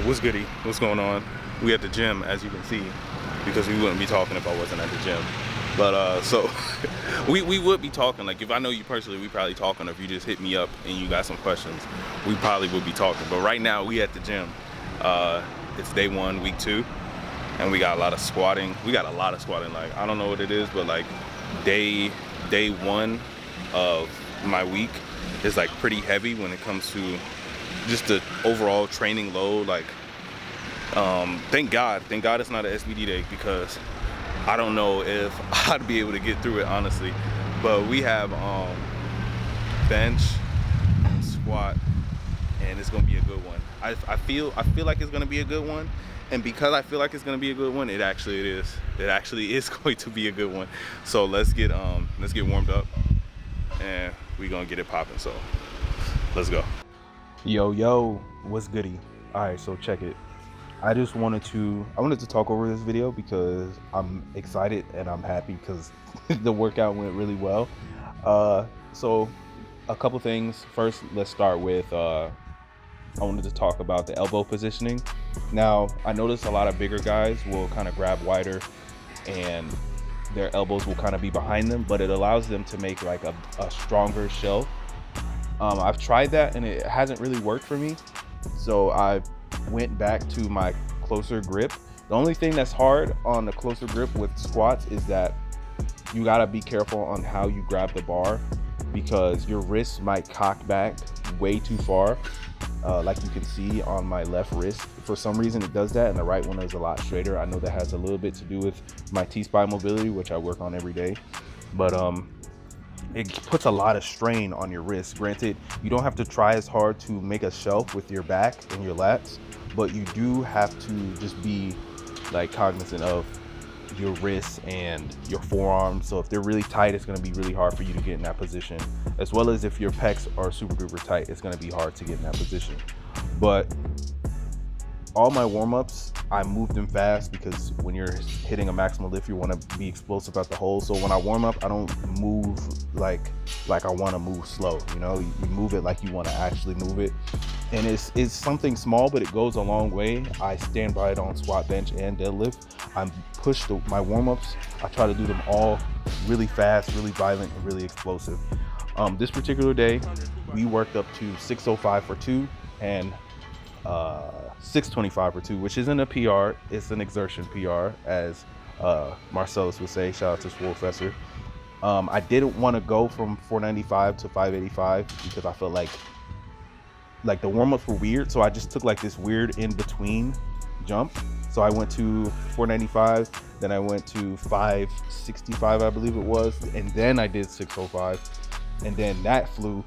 What's goody? What's going on? We at the gym, as you can see, because we wouldn't be talking if I wasn't at the gym. But so we would be talking. Like, if I know you personally, we probably talking. Or if you just hit me up and you got some questions, we probably would be talking. But right now we at the gym. It's day 1, week 2, and we got a lot of squatting. Like, I don't know what it is, but like day 1 of my week is like pretty heavy when it comes to just the overall training load. Like, thank God it's not an SBD day, because I don't know if I'd be able to get through it, honestly. But we have bench, squat, and it's gonna be a good one. I feel like it's gonna be a good one, and because I feel like it's gonna be a good one, it actually is going to be a good one. So let's get warmed up, and we gonna get it popping. So let's go. Yo, what's goody? All right, so check it. I wanted to talk over this video because I'm excited and I'm happy because the workout went really well. So a couple things. First, let's start with I wanted to talk about the elbow positioning. Now, I noticed a lot of bigger guys will kind of grab wider and their elbows will kind of be behind them, but it allows them to make like a stronger shelf. I've tried that and it hasn't really worked for me. So I went back to my closer grip. The only thing that's hard on the closer grip with squats is that you gotta be careful on how you grab the bar, because your wrist might cock back way too far. Like you can see on my left wrist, for some reason it does that, and the right one is a lot straighter. I know that has a little bit to do with my T-spine mobility, which I work on every day, but it puts a lot of strain on your wrist. Granted, you don't have to try as hard to make a shelf with your back and your lats, but you do have to just be like cognizant of your wrists and your forearms. So if they're really tight, it's going to be really hard for you to get in that position, as well as if your pecs are super duper tight, it's going to be hard to get in that position. But all my warm-ups, I move them fast, because when you're hitting a maximal lift, you want to be explosive at the hole. So when I warm up, I don't move like I want to move slow. You know, you move it like you want to actually move it, and it's something small, but it goes a long way. I stand by it on squat, bench, and deadlift. I push my warm-ups. I try to do them all really fast, really violent, and really explosive. This particular day, we worked up to 605 for 2 and 625 for 2, which isn't a PR, it's an exertion PR, as Marcellus would say. Shout out to Swolefessor. I didn't want to go from 495 to 585 because I felt like the warm-ups were weird, so I just took like this weird in-between jump. So I went to 495, then I went to 565, I believe it was, and then I did 605, and then that flew,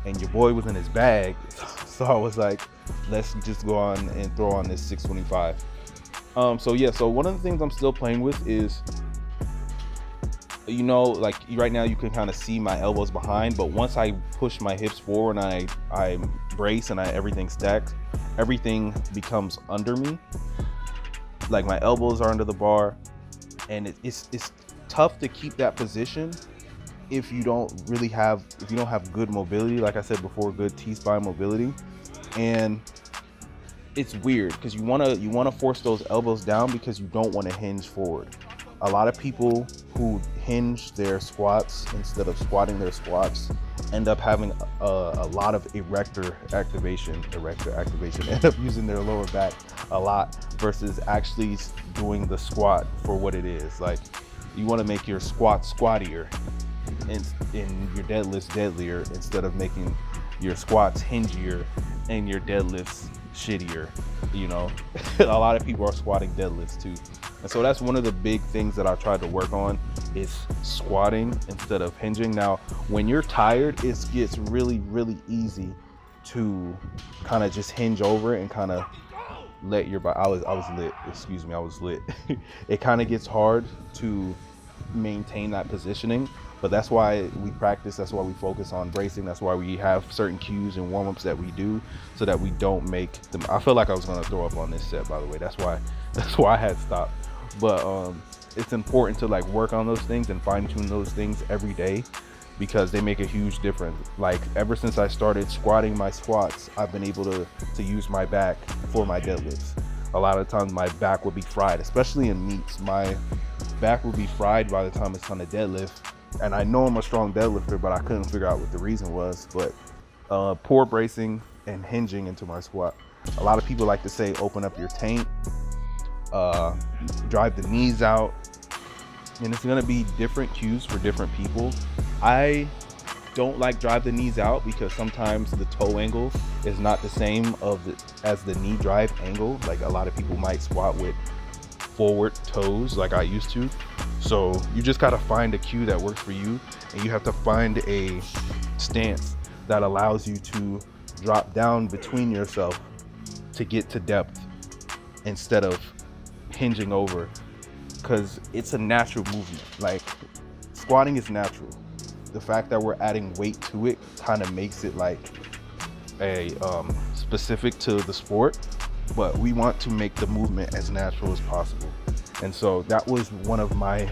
and your boy was in his bag. So I was like, let's just go on and throw on this 625. So one of the things I'm still playing with is, you know, like right now you can kind of see my elbows behind, but once I push my hips forward and I brace and everything stacks, everything becomes under me. Like my elbows are under the bar, and it's tough to keep that position if you don't have good mobility. Like I said before, good T-spine mobility. And it's weird because you want to force those elbows down because you don't want to hinge forward. A lot of people who hinge their squats instead of squatting their squats end up having a lot of erector activation, end up using their lower back a lot versus actually doing the squat for what it is. Like, you want to make your squat squattier and your deadlifts deadlier, instead of making your squats hingier and your deadlifts shittier. You know, a lot of people are squatting deadlifts too, and so that's one of the big things that I tried to work on, is squatting instead of hinging. Now, when you're tired, it gets really easy to kind of just hinge over and kind of let your body. I was lit. It kind of gets hard to maintain that positioning. But that's why we practice, that's why we focus on bracing, that's why we have certain cues and warm-ups that we do, so that we don't make them. I feel like I was gonna throw up on this set, by the way. That's why I had stopped. But it's important to like work on those things and fine-tune those things every day, because they make a huge difference. Like ever since I started squatting my squats, I've been able to use my back for my deadlifts. A lot of times my back will be fried, especially in meets. My back will be fried by the time it's time to deadlift. And I know I'm a strong deadlifter, but I couldn't figure out what the reason was. But poor bracing and hinging into my squat. A lot of people like to say open up your taint, drive the knees out, and it's gonna be different cues for different people. I don't like drive the knees out because sometimes the toe angle is not the same as the knee drive angle. Like a lot of people might squat with forward toes like I used to. So you just gotta find a cue that works for you, and you have to find a stance that allows you to drop down between yourself to get to depth instead of hinging over, because it's a natural movement. Like squatting is natural. The fact that we're adding weight to it kind of makes it like a specific to the sport, but we want to make the movement as natural as possible. And so that was one of my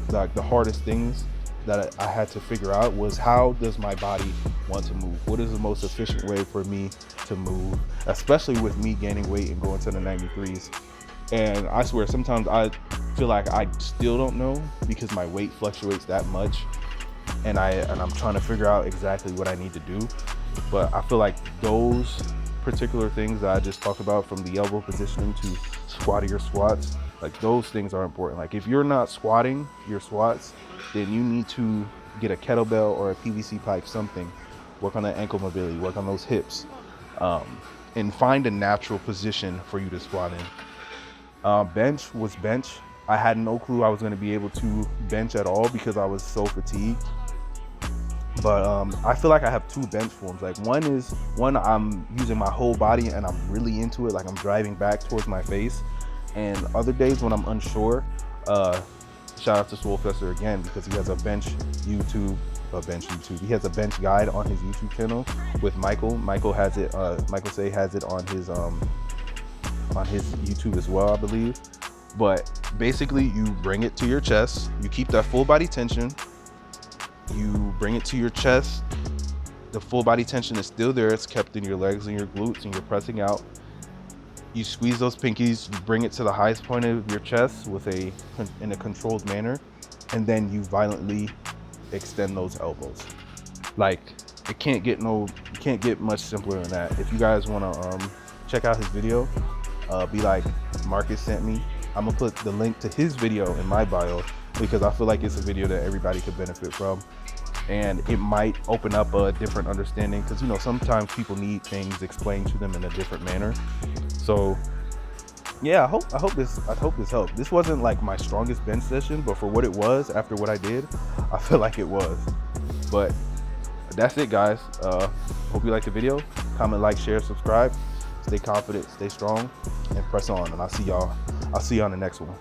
the hardest things that I had to figure out, was how does my body want to move? What is the most efficient way for me to move, especially with me gaining weight and going to the 93s. And I swear sometimes I feel like I still don't know, because my weight fluctuates that much, and I'm trying to figure out exactly what I need to do. But I feel like those particular things that I just talked about, from the elbow positioning to squattier squats, like those things are important. Like if you're not squatting your squats, then you need to get a kettlebell or a PVC pipe, something, work on that ankle mobility, work on those hips, and find a natural position for you to squat in. Bench was bench. I had no clue I was going to be able to bench at all because I was so fatigued. But I feel like I have two bench forms. Like one I'm using my whole body and I'm really into it, like I'm driving back towards my face. And other days when I'm unsure, shout out to Swollefester again, because he has a bench YouTube. He has a bench guide on his YouTube channel with Michael. Michael has it. Michael Say has it on his YouTube as well, I believe. But basically, you bring it to your chest. You keep that full body tension. You bring it to your chest. The full body tension is still there. It's kept in your legs and your glutes, and you're pressing out. You squeeze those pinkies. You bring it to the highest point of your chest in a controlled manner, and then you violently extend those elbows. Like it can't get much simpler than that. If you guys want to check out his video, be like, Marcus sent me. I'm gonna put the link to his video in my bio, because I feel like it's a video that everybody could benefit from, and it might open up a different understanding, because sometimes people need things explained to them in a different manner. So yeah, I hope this helped. This wasn't like my strongest bench session, but for what it was, after what I did, I feel like it was. But that's it, guys. Hope you liked the video. Comment, like, share, subscribe. Stay confident, stay strong, and press on. And I'll see y'all on the next one.